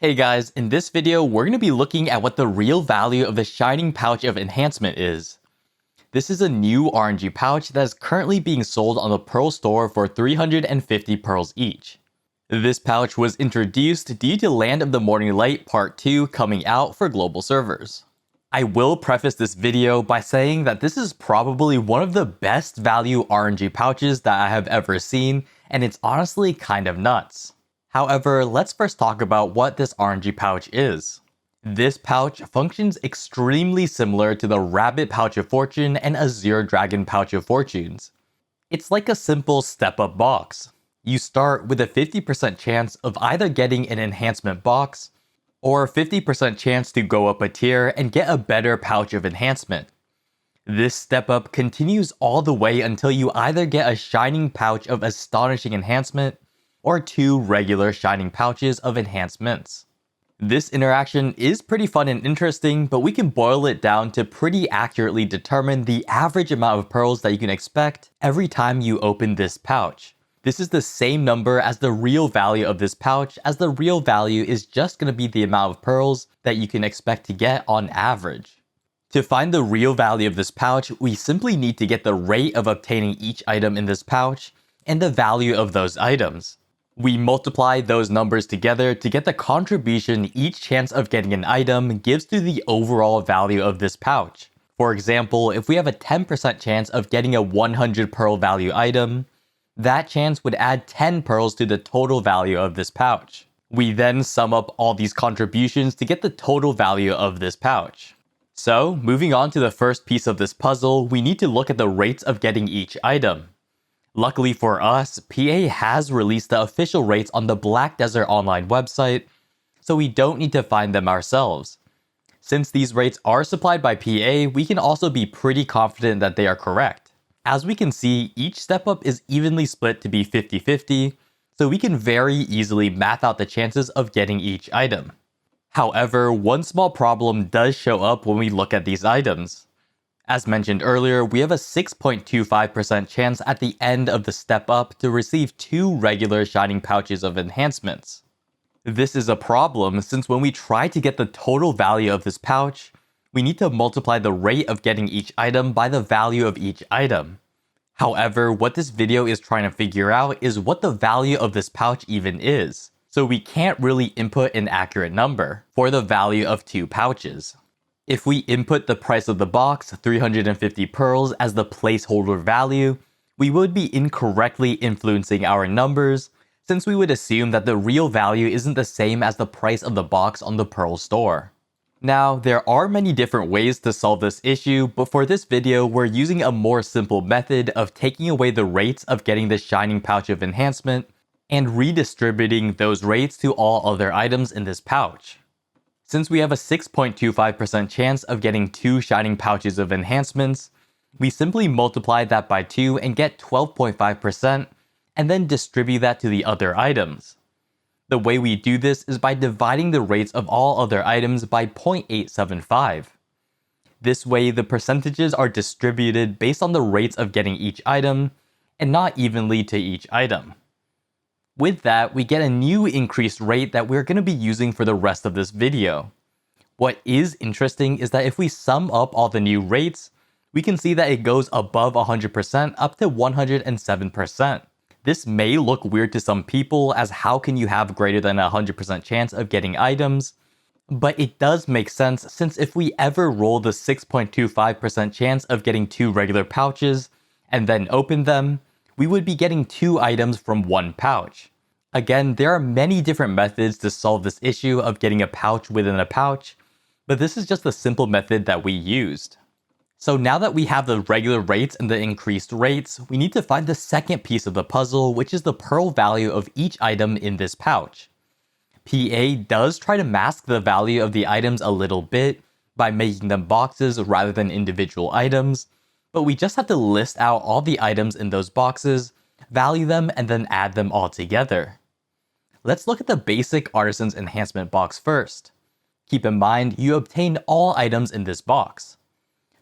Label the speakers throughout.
Speaker 1: Hey guys, in this video, we're going to be looking at what the real value of the Shining Pouch of Enhancement is. This is a new RNG pouch that is currently being sold on the Pearl store for 350 pearls each. This pouch was introduced due to Land of the Morning Light Part 2 coming out for global servers. I will preface this video by saying that this is probably one of the best value RNG pouches that I have ever seen, and it's honestly kind of nuts. However, let's first talk about what this RNG pouch is. This pouch functions extremely similar to the Rabbit Pouch of Fortune and Azure Dragon Pouch of Fortunes. It's like a simple step-up box. You start with a 50% chance of either getting an enhancement box, or a 50% chance to go up a tier and get a better pouch of enhancement. This step-up continues all the way until you either get a Shining Pouch of Astonishing Enhancement, or 2 regular Shining Pouches of Enhancements. This interaction is pretty fun and interesting, but we can boil it down to pretty accurately determine the average amount of pearls that you can expect every time you open this pouch. This is the same number as the real value of this pouch, as the real value is just going to be the amount of pearls that you can expect to get on average. To find the real value of this pouch, we simply need to get the rate of obtaining each item in this pouch and the value of those items. We multiply those numbers together to get the contribution each chance of getting an item gives to the overall value of this pouch. For example, if we have a 10% chance of getting a 100 pearl value item, that chance would add 10 pearls to the total value of this pouch. We then sum up all these contributions to get the total value of this pouch. So, moving on to the first piece of this puzzle, we need to look at the rates of getting each item. Luckily for us, PA has released the official rates on the Black Desert Online website, so we don't need to find them ourselves. Since these rates are supplied by PA, we can also be pretty confident that they are correct. As we can see, each step up is evenly split to be 50-50, so we can very easily math out the chances of getting each item. However, one small problem does show up when we look at these items. As mentioned earlier, we have a 6.25% chance at the end of the step up to receive 2 regular Shining Pouches of Enhancements. This is a problem since when we try to get the total value of this pouch, we need to multiply the rate of getting each item by the value of each item. However, what this video is trying to figure out is what the value of this pouch even is, so we can't really input an accurate number for the value of 2 pouches. If we input the price of the box, 350 pearls, as the placeholder value, we would be incorrectly influencing our numbers, since we would assume that the real value isn't the same as the price of the box on the Pearl store. Now, there are many different ways to solve this issue, but for this video, we're using a more simple method of taking away the rates of getting the Shining Pouch of Enhancement and redistributing those rates to all other items in this pouch. Since we have a 6.25% chance of getting 2 Shining Pouches of Enhancements, we simply multiply that by 2 and get 12.5%, and then distribute that to the other items. The way we do this is by dividing the rates of all other items by 0.875. This way, the percentages are distributed based on the rates of getting each item, and not evenly to each item. With that, we get a new increased rate that we're going to be using for the rest of this video. What is interesting is that if we sum up all the new rates, we can see that it goes above 100% up to 107%. This may look weird to some people, as how can you have greater than a 100% chance of getting items? But it does make sense, since if we ever roll the 6.25% chance of getting 2 regular pouches and then open them, we would be getting 2 items from 1 pouch. Again, there are many different methods to solve this issue of getting a pouch within a pouch, but this is just the simple method that we used. So now that we have the regular rates and the increased rates, we need to find the second piece of the puzzle, which is the pearl value of each item in this pouch. PA does try to mask the value of the items a little bit by making them boxes rather than individual items, but we just have to list out all the items in those boxes, value them, and then add them all together. Let's look at the basic Artisan's Enhancement Box first. Keep in mind, you obtain all items in this box.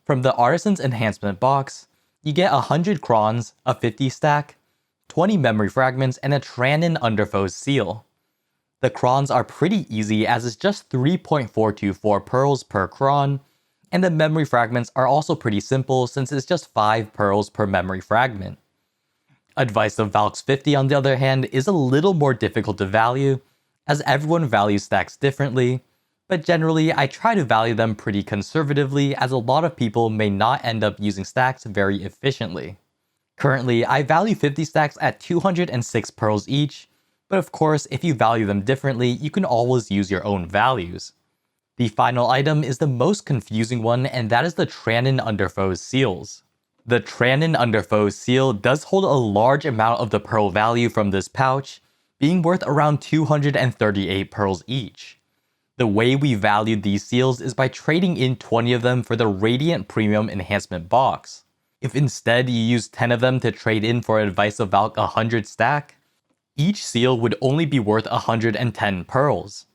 Speaker 1: From the Artisan's Enhancement Box, you get 100 Crons, a 50 stack, 20 memory fragments, and a Tranin Underfoes seal. The Crons are pretty easy as it's just 3.424 pearls per Cron, and the memory fragments are also pretty simple since it's just 5 pearls per memory fragment. Advice of Valks 50 on the other hand is a little more difficult to value, as everyone values stacks differently, but generally I try to value them pretty conservatively as a lot of people may not end up using stacks very efficiently. Currently, I value 50 stacks at 206 pearls each, but of course, if you value them differently, you can always use your own values. The final item is the most confusing one, and that is the Tranin Underfoes seals. The Tranin Underfoes seal does hold a large amount of the pearl value from this pouch, being worth around 238 pearls each. The way we valued these seals is by trading in 20 of them for the Radiant Premium Enhancement Box. If instead you use 10 of them to trade in for Advice of Valk 100 stack, each seal would only be worth 110 pearls.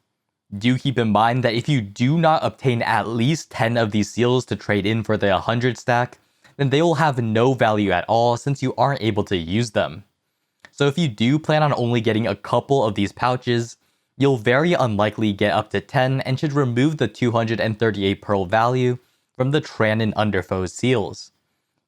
Speaker 1: Do keep in mind that if you do not obtain at least 10 of these seals to trade in for the 100 stack, then they will have no value at all since you aren't able to use them. So if you do plan on only getting a couple of these pouches, you'll very unlikely get up to 10 and should remove the 238 pearl value from the Tranin Underfoes seals.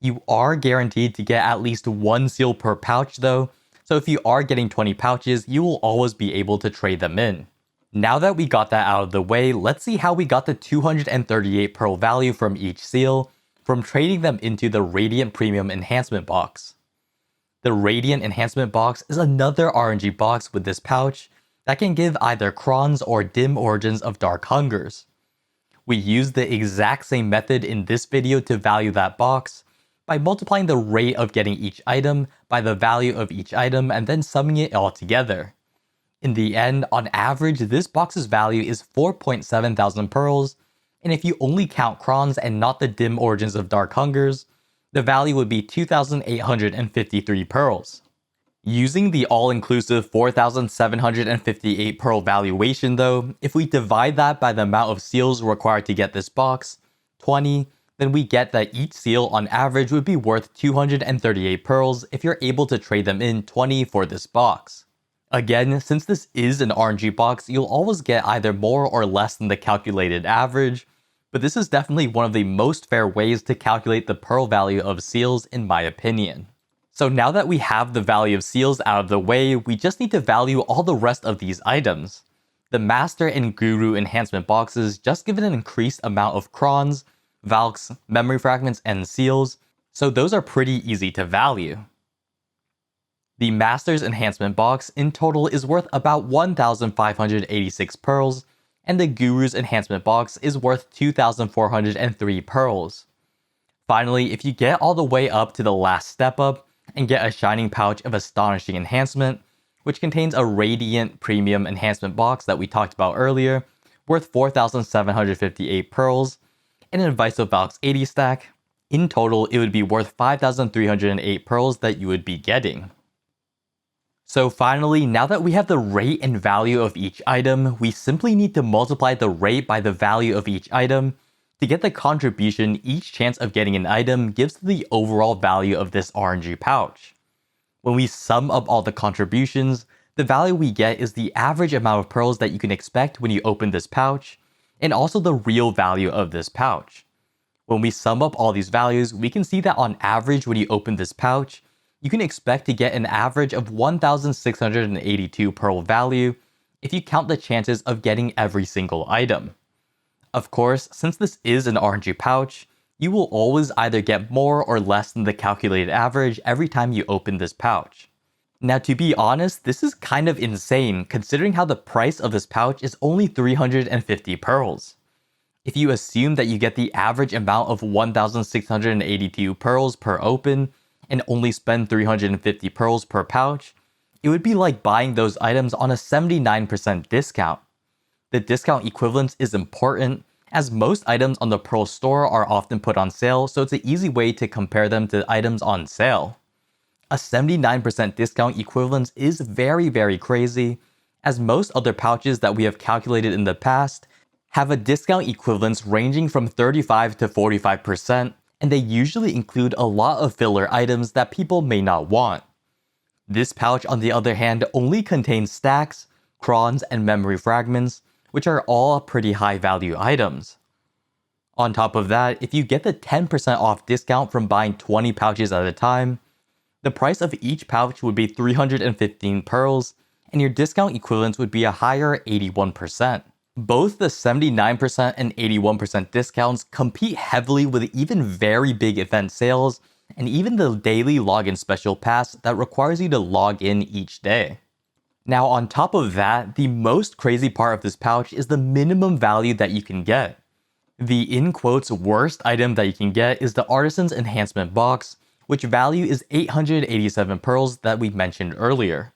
Speaker 1: You are guaranteed to get at least 1 seal per pouch though, so if you are getting 20 pouches, you will always be able to trade them in. Now that we got that out of the way, let's see how we got the 238 pearl value from each seal from trading them into the Radiant Premium Enhancement Box. The Radiant Enhancement Box is another RNG box with this pouch that can give either Crons or dim origins of Dark Hungers. We used the exact same method in this video to value that box, by multiplying the rate of getting each item by the value of each item and then summing it all together. In the end, on average, this box's value is 4.7 thousand pearls, and if you only count Crons and not the dim origins of Dark Hungers, the value would be 2,853 pearls. Using the all-inclusive 4,758 pearl valuation though, if we divide that by the amount of seals required to get this box, 20, then we get that each seal on average would be worth 238 pearls if you're able to trade them in 20 for this box. Again, since this is an RNG box, you'll always get either more or less than the calculated average, but this is definitely one of the most fair ways to calculate the pearl value of seals in my opinion. So now that we have the value of seals out of the way, we just need to value all the rest of these items. The Master and Guru enhancement boxes just give it an increased amount of Crons, valks, memory fragments, and seals, so those are pretty easy to value. The Master's enhancement box in total is worth about 1,586 pearls, and the Guru's enhancement box is worth 2,403 pearls. Finally, if you get all the way up to the last step up, and get a Shining Pouch of Astonishing Enhancement, which contains a Radiant Premium Enhancement Box that we talked about earlier, worth 4,758 pearls, and an Advice of Valks 80 stack. In total, it would be worth 5,308 pearls that you would be getting. So finally, now that we have the rate and value of each item, we simply need to multiply the rate by the value of each item to get the contribution each chance of getting an item gives to the overall value of this RNG pouch. When we sum up all the contributions, the value we get is the average amount of pearls that you can expect when you open this pouch, and also the real value of this pouch. When we sum up all these values, we can see that on average when you open this pouch, you can expect to get an average of 1,682 pearl value if you count the chances of getting every single item. Of course, since this is an RNG pouch, you will always either get more or less than the calculated average every time you open this pouch. Now to be honest, this is kind of insane considering how the price of this pouch is only 350 pearls. If you assume that you get the average amount of 1,682 pearls per open, and only spend 350 pearls per pouch, it would be like buying those items on a 79% discount. The discount equivalence is important, as most items on the Pearl store are often put on sale, so it's an easy way to compare them to items on sale. A 79% discount equivalence is very crazy, as most other pouches that we have calculated in the past have a discount equivalence ranging from 35 to 45%, and they usually include a lot of filler items that people may not want. This pouch, on the other hand, only contains stacks, Crons, and memory fragments, which are all pretty high value items. On top of that, if you get the 10% off discount from buying 20 pouches at a time, the price of each pouch would be 315 pearls, and your discount equivalence would be a higher 81%. Both the 79% and 81% discounts compete heavily with even very big event sales, and even the daily login special pass that requires you to log in each day. Now on top of that, the most crazy part of this pouch is the minimum value that you can get. The in quotes worst item that you can get is the Artisan's Enhancement Box, which value is 887 pearls that we mentioned earlier.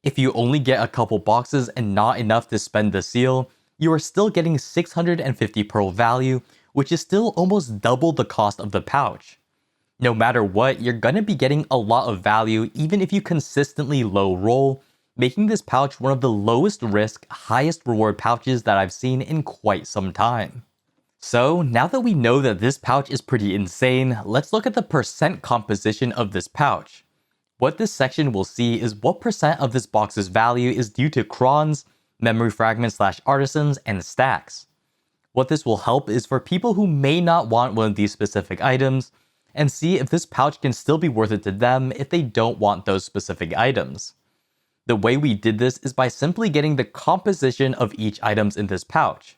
Speaker 1: If you only get a couple boxes and not enough to spend the seal, you are still getting 650 pearl value, which is still almost double the cost of the pouch. No matter what, you're gonna be getting a lot of value even if you consistently low roll, making this pouch one of the lowest risk, highest reward pouches that I've seen in quite some time. So now that we know that this pouch is pretty insane, let's look at the percent composition of this pouch. What this section will see is what percent of this box's value is due to Crons, memory fragments / artisans, and stacks. What this will help is for people who may not want one of these specific items, and see if this pouch can still be worth it to them if they don't want those specific items. The way we did this is by simply getting the composition of each items in this pouch.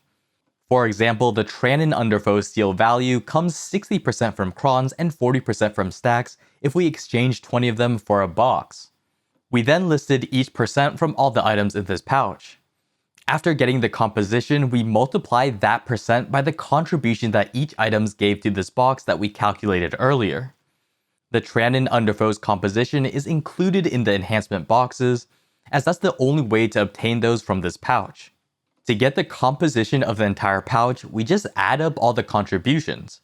Speaker 1: For example, the Trannon Underfoe seal value comes 60% from Crons and 40% from stacks if we exchange 20 of them for a box. We then listed each percent from all the items in this pouch. After getting the composition, we multiply that percent by the contribution that each items gave to this box that we calculated earlier. The Trannon Underfoe's composition is included in the enhancement boxes, as that's the only way to obtain those from this pouch. To get the composition of the entire pouch, we just add up all the contributions.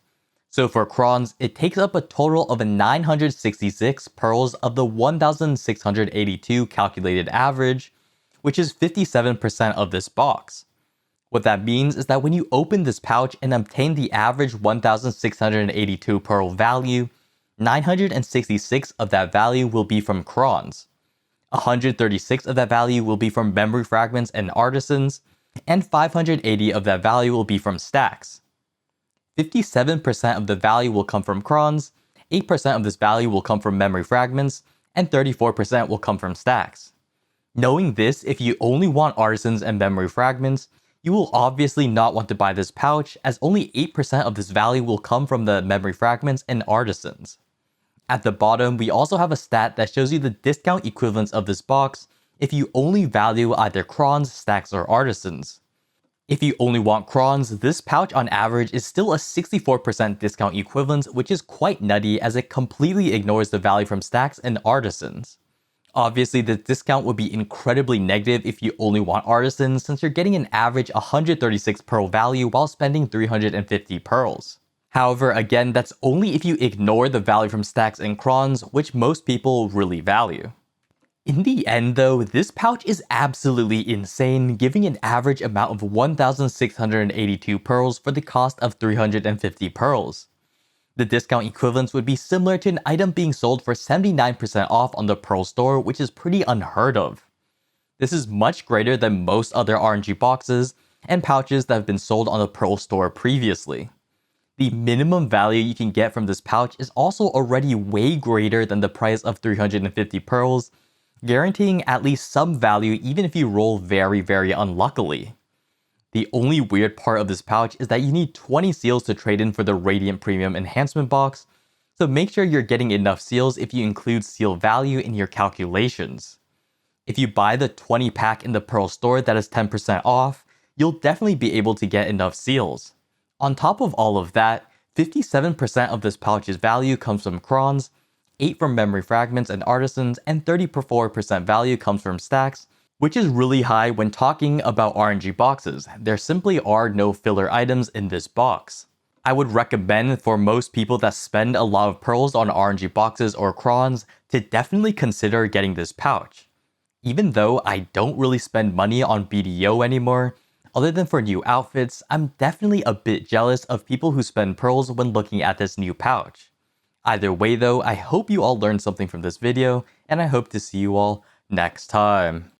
Speaker 1: So for Crons, it takes up a total of 966 pearls of the 1,682 calculated average, which is 57% of this box. What that means is that when you open this pouch and obtain the average 1,682 pearl value, 966 of that value will be from Crons. 136 of that value will be from memory fragments and artisans, and 580 of that value will be from stacks. 57% of the value will come from Crons, 8% of this value will come from memory fragments, and 34% will come from stacks. Knowing this, if you only want artisans and memory fragments, you will obviously not want to buy this pouch, as only 8% of this value will come from the memory fragments and artisans. At the bottom, we also have a stat that shows you the discount equivalence of this box if you only value either Crons, stacks, or artisans. If you only want Crons, this pouch on average is still a 64% discount equivalence, which is quite nutty as it completely ignores the value from stacks and artisans. Obviously, the discount would be incredibly negative if you only want artisans, since you're getting an average 136 pearl value while spending 350 pearls. However, again, that's only if you ignore the value from stacks and Crons, which most people really value. In the end though, this pouch is absolutely insane, giving an average amount of 1,682 pearls for the cost of 350 pearls. The discount equivalence would be similar to an item being sold for 79% off on the Pearl store, which is pretty unheard of. This is much greater than most other RNG boxes and pouches that have been sold on the Pearl store previously. The minimum value you can get from this pouch is also already way greater than the price of 350 pearls, guaranteeing at least some value even if you roll very unluckily. The only weird part of this pouch is that you need 20 seals to trade in for the Radiant Premium Enhancement Box, so make sure you're getting enough seals if you include seal value in your calculations. If you buy the 20 pack in the Pearl store that is 10% off, you'll definitely be able to get enough seals. On top of all of that, 57% of this pouch's value comes from Crons, 8% from memory fragments and artisans, and 34% value comes from stacks, which is really high when talking about RNG boxes. There simply are no filler items in this box. I would recommend for most people that spend a lot of pearls on RNG boxes or Crons to definitely consider getting this pouch. Even though I don't really spend money on BDO anymore, other than for new outfits, I'm definitely a bit jealous of people who spend pearls when looking at this new pouch. Either way though, I hope you all learned something from this video, and I hope to see you all next time.